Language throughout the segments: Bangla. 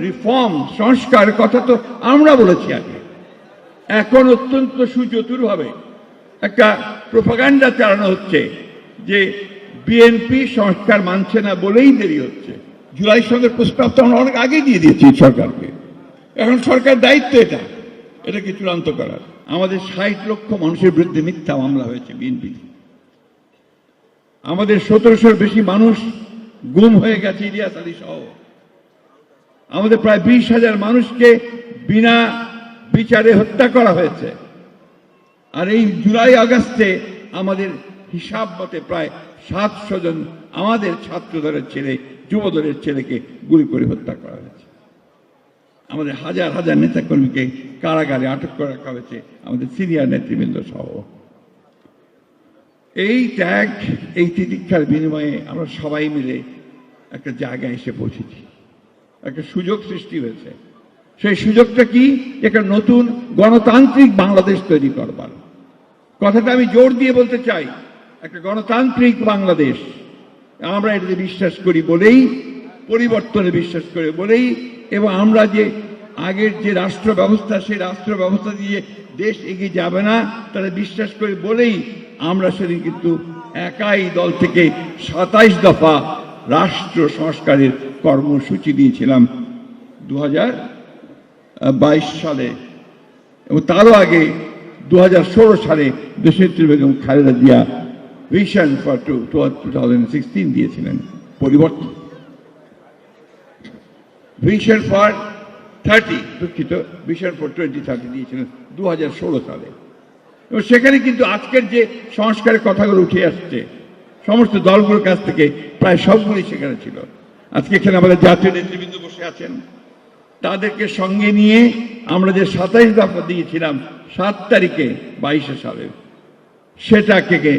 রিফর্ম সংস্কার কথা তো আমরা বলেছি আগে, এখন অত্যন্ত সুচতুরভাবে একটা প্রোপাগান্ডা চালানো হচ্ছে যে বিএনপি সংস্কার মানছে না বলেই দেরি হচ্ছে। জুলাই সনদের প্রস্তাব তো আমরা অনেক আগে দিয়ে দিয়েছি সরকারকে, এখন সরকার দায়িত্ব এটাকে চূড়ান্ত করার। আমাদের 60 লক্ষ মানুষের বিরুদ্ধে মিথ্যা মামলা হয়েছে বিএনপি, আমাদের 1700-এর বেশি মানুষ গুম হয়ে গেছে ইলিয়াস আলী সহ, আমাদের প্রায় 20,000 মানুষকে বিনা বিচারে হত্যা করা হয়েছে। আর এই জুলাই আগস্টে আমাদের হিসাব মতে প্রায় 700 জন আমাদের ছাত্র দলের ছেলে, যুব দলের ছেলেকে গুলি করে হত্যা করা হয়েছে। আমাদের হাজার হাজার নেতাকর্মীকে কারাগারে আটক করে রাখা হয়েছে, আমাদের সিনিয়র নেতৃবৃন্দ সহ। এই ত্যাগ, এই তিতিক্ষার বিনিময়ে আমরা সবাই মিলে একটা জায়গায় এসে পৌঁছেছি, একটা সুযোগ সৃষ্টি হয়েছে। সেই সুযোগটা কি? একটা নতুন গণতান্ত্রিক বাংলাদেশ তৈরি করবার কথাটা আমি জোর দিয়ে বলতে চাই। একটা গণতান্ত্রিক বাংলাদেশ, আমরা এটাতে বিশ্বাস করি বলেই, পরিবর্তনে বিশ্বাস করি বলেই, এবং আমরা যে আগের যে রাষ্ট্র ব্যবস্থা, সেই রাষ্ট্র ব্যবস্থা দিয়ে দেশ এগিয়ে যাবে না তারা বিশ্বাস করি বলেই আমরা সেদিন কিন্তু একাই দল থেকে 27 দফা রাষ্ট্র সংস্কারের কর্মসূচি দিয়েছিলাম 2022 সালে, এবং তারও আগে 2016 সালে দেশনেত্রী বেগম খালেদা জিয়া ভিশন ফর 2016 দিয়েছিলেন পরিবর্তন, ভিশন ফর 30, দুঃখিত, ভিশন ফর 2030 দিয়েছিলেন 2016 সালে। এবং সেখানে কিন্তু আজকের যে সংস্কারের কথাগুলো উঠে আসছে সমস্ত দলগুলোর কাছ থেকে প্রায় সবগুলি সেখানে ছিল। আজকে এখানে আমাদের জাতীয় নেতৃবৃন্দ বসে আছেন, তাদেরকে সঙ্গে নিয়ে আমরা যে 27 দফা দিয়েছিলাম 7 তারিখে 22 সালে, সেটাকে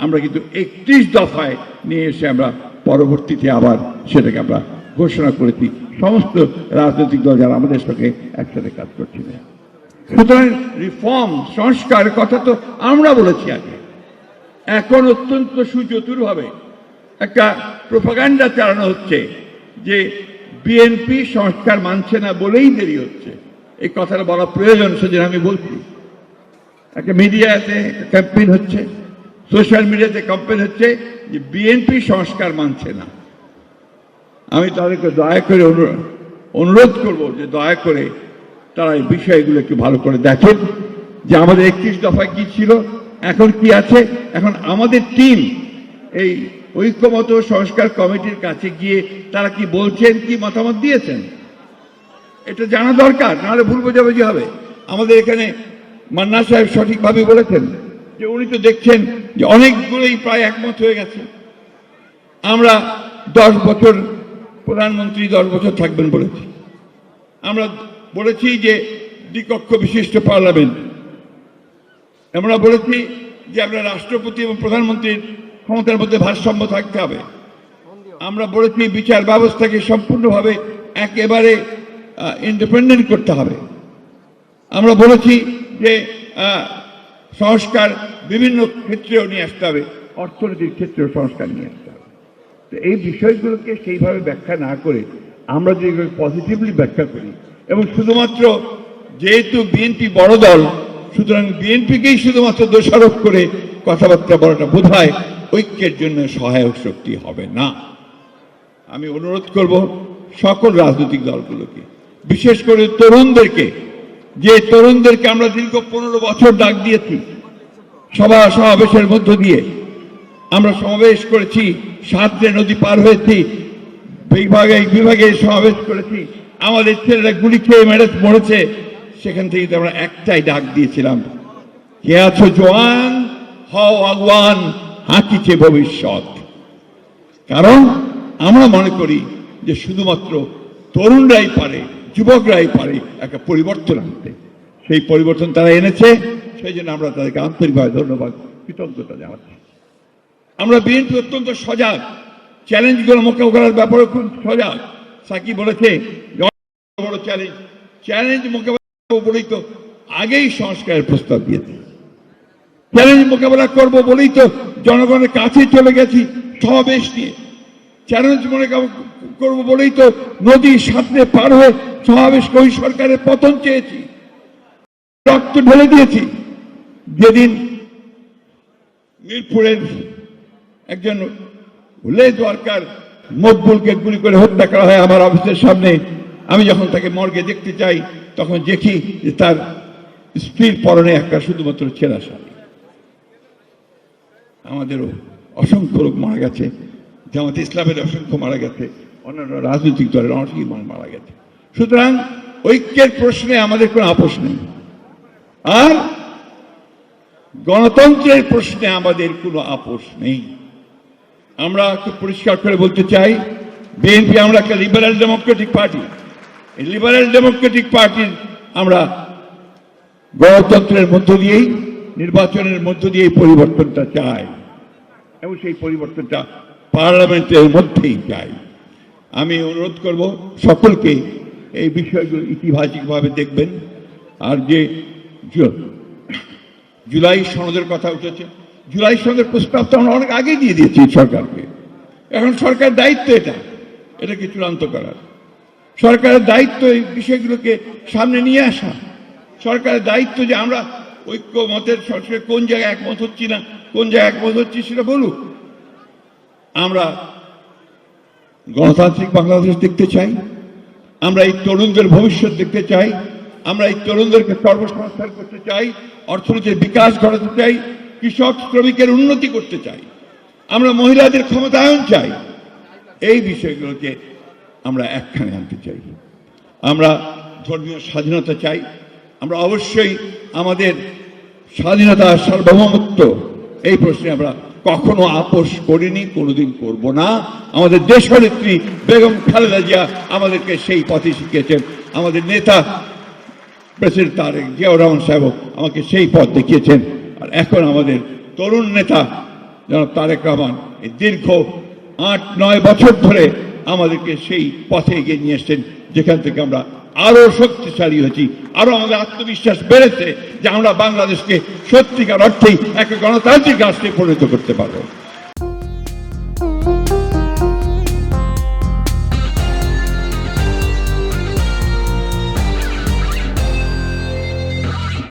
আমরা কিন্তু 31 দফায় নিয়ে এসে আমরা পরবর্তীতে আবার সেটাকে আমরা ঘোষণা করেছি সমস্ত রাজনৈতিক দল যারা আমাদের সঙ্গে একসাথে কাজ করছিলেন। সুতরাং রিফর্ম সংস্কার কথা তো আমরা বলেছি আগে, এখন অত্যন্ত সুচতুরভাবে একটা প্রোপাগান্ডা চালানো হচ্ছে যে বিএনপি সংস্কার মানছে না বলেই দেরি হচ্ছে। এই কথাটা বলা প্রয়োজন, সেজন্য আমি বলছি। একটা মিডিয়াতে ক্যাম্পেইন হচ্ছে, সোশ্যাল মিডিয়াতে ক্যাম্পেইন হচ্ছে যে বিএনপি সংস্কার মানছে না। আমি তাদেরকে দয়া করে অনুরোধ করব যে দয়া করে তারা এই বিষয়গুলো একটু ভালো করে দেখেন যে আমাদের 31 দফায় কি ছিল, এখন কি আছে। এখন আমাদের টিম এই ঐক্যমত সংস্কার কমিটির কাছে গিয়ে তারা কি বলছেন, কি মতামত দিয়েছেন, এটা জানা দরকার, নাহলে ভুল বোঝাবুঝি হবে। আমাদের এখানে মান্না সাহেব সঠিকভাবে বলেছেন যে উনি তো দেখছেন যে অনেকগুলোই প্রায় একমত হয়ে গেছে। আমরা 10 বছর প্রধানমন্ত্রী 10 বছর থাকবেন বলেছি, আমরা বলেছি যে দ্বিকক্ষ বিশিষ্ট পার্লামেন্ট, আমরা বলেছি যে আমরা রাষ্ট্রপতি এবং প্রধানমন্ত্রীর ক্ষমতার মধ্যে ভারসাম্য থাকতে হবে, আমরা বলেছি বিচার ব্যবস্থাকে সম্পূর্ণভাবে একেবারে ইন্ডিপেন্ডেন্ট করতে হবে, আমরা বলেছি যে সংস্কার বিভিন্ন ক্ষেত্রেও নিয়ে আসতে হবে, অর্থনীতির ক্ষেত্রেও সংস্কার নিয়ে আসতে হবে। তো এই বিষয়গুলোকে সেইভাবে ব্যাখ্যা না করে আমরা যদি পজিটিভলি ব্যাখ্যা করি, এবং শুধুমাত্র যেহেতু বিএনপি বড় দল সুতরাং বিএনপিকেই শুধুমাত্র দোষারোপ করে কথাবার্তা বলাটা বোধহয় ঐক্যের জন্য সহায়ক শক্তি হবে না। আমি অনুরোধ করব সকল রাজনৈতিক দলগুলোকে, বিশেষ করে তরুণদেরকে, যে তরুণদেরকে আমরা দীর্ঘ 15 বছর ডাক দিয়েছি, সভা সমাবেশের মধ্য দিয়ে আমরা সমাবেশ করেছি, 7 নদী পার হয়েছি, বিভাগে সমাবেশ করেছি, আমাদের ছেলেরা গুলি খেয়ে মরেছে, সেখান থেকে আমরা একটাই ডাক দিয়েছিলাম, কে আছো জওয়ান, হও আগুয়ান, হাঁকিছে ভবিষ্যৎ। কারণ আমরা মনে করি যে শুধুমাত্র তরুণরাই পারে, যুবকরাই পারে একটা পরিবর্তন আনতে। সেই পরিবর্তন তারা এনেছে, সেই জন্য আমরা তাদেরকে আন্তরিকভাবে ধন্যবাদ, কৃতজ্ঞতা জানাচ্ছি। আমরা বিএনপি অত্যন্ত সজাগ, চ্যালেঞ্জগুলো মোকাবিলা করার ব্যাপারে খুব সজাগ। সাকি বলেছে বড় চ্যালেঞ্জ মোকাবিলা বলেই তো আগেই সংস্কারের প্রস্তাব দিয়েছে, চ্যালেঞ্জ মোকাবিলা করবো বলেই তো জনগণের কাছে চলে গেছি সমাবেশ নিয়ে, চ্যালেঞ্জ মনে করবো বলেই তো নদীর সামনে পার হয়ে সমাবেশ করি, সরকারের পতন চেয়েছি, রক্ত ঢেলে দিয়েছি। যেদিন মিরপুরের একজন লেজ ওয়ার্কার মকবুলকে গুলি করে হত্যা করা হয় আমার অফিসের সামনে, আমি যখন তাকে মর্গে দেখতে চাই তখন দেখি যে তার স্ত্রীর পরনে একটা শুধুমাত্র ছেঁড়া শাড়ি। আমাদেরও অসংখ্য লোক মারা গেছে, জামাতে ইসলামের অসংখ্য মারা গেছে, অন্যান্য রাজনৈতিক দলের অনেকেই মারা গেছে। সুতরাং ঐক্যের প্রশ্নে আমাদের কোনো আপোষ নেই, আর গণতন্ত্রের প্রশ্নে আমাদের কোনো আপোষ নেই। আমরা খুব পরিষ্কার করে বলতে চাই, বিএনপি আমরা একটা লিবারেল ডেমোক্রেটিক পার্টি। এই লিবারেল ডেমোক্রেটিক পার্টির আমরা গণতন্ত্রের মধ্য দিয়েই, নির্বাচনের মধ্য দিয়েই পরিবর্তনটা চাই, এবং সেই পরিবর্তনটা পার্লামেন্টের মধ্যেই চাই। আমি অনুরোধ করব সকলকে এই বিষয়গুলো ইতিবাচকভাবে দেখবেন। আর যে জুলাই সনদের কথা উঠেছে, জুলাই সনদের প্রস্তাব তো আমরা অনেক আগে দিয়ে দিয়েছি সরকারকে। এখন সরকারের দায়িত্ব এটাকে চূড়ান্ত করার। সরকারের দায়িত্ব এই বিষয়গুলোকে সামনে নিয়ে আসা। সরকারের দায়িত্ব যে আমরা ঐক্যমতের সঙ্গে কোন জায়গায় একমত হচ্ছি না, কোন জায়গায় একমত হচ্ছি সেটা বলুক। আমরা গণতান্ত্রিক বাংলাদেশ দেখতে চাই, আমরা এই তরুণদের ভবিষ্যৎ দেখতে চাই, আমরা এই তরুণদেরকে কর্মসংস্থান করতে চাই, অর্থনীতির বিকাশ ঘটাতে চাই, কৃষক শ্রমিকের উন্নতি করতে চাই, আমরা মহিলাদের ক্ষমতায়ন চাই। এই বিষয়গুলোকে আমরা একখানে আনতে চাই। আমরা ধর্মীয় স্বাধীনতা চাই। আমরা অবশ্যই আমাদের স্বাধীনতা, সার্বভৌমত্ব, এই প্রশ্নে আমরা কখনো আপোষ করিনি, কোনোদিন করব না। আমাদের দেশনেত্রী বেগম খালেদা জিয়া আমাদেরকে সেই পথে শিখিয়েছেন। আমাদের নেতা প্রেসিডেন্ট তারেক জিয়াউর রহমান সাহেব আমাকে সেই পথ দেখিয়েছেন। আর এখন আমাদের তরুণ নেতা জনাব তারেক রহমান এই দীর্ঘ 8-9 বছর ধরে আমাদেরকে সেই পথে এগিয়ে নিয়ে এসছেন, যেখান থেকে আমরা আরো শক্তিশালী হয়েছি, আরো আমাদের আত্মবিশ্বাস বেড়েছে যে আমরা বাংলাদেশকে সত্যিকার অর্থেই একটা গণতান্ত্রিক রাষ্ট্রে পরিণত করতে পারবো।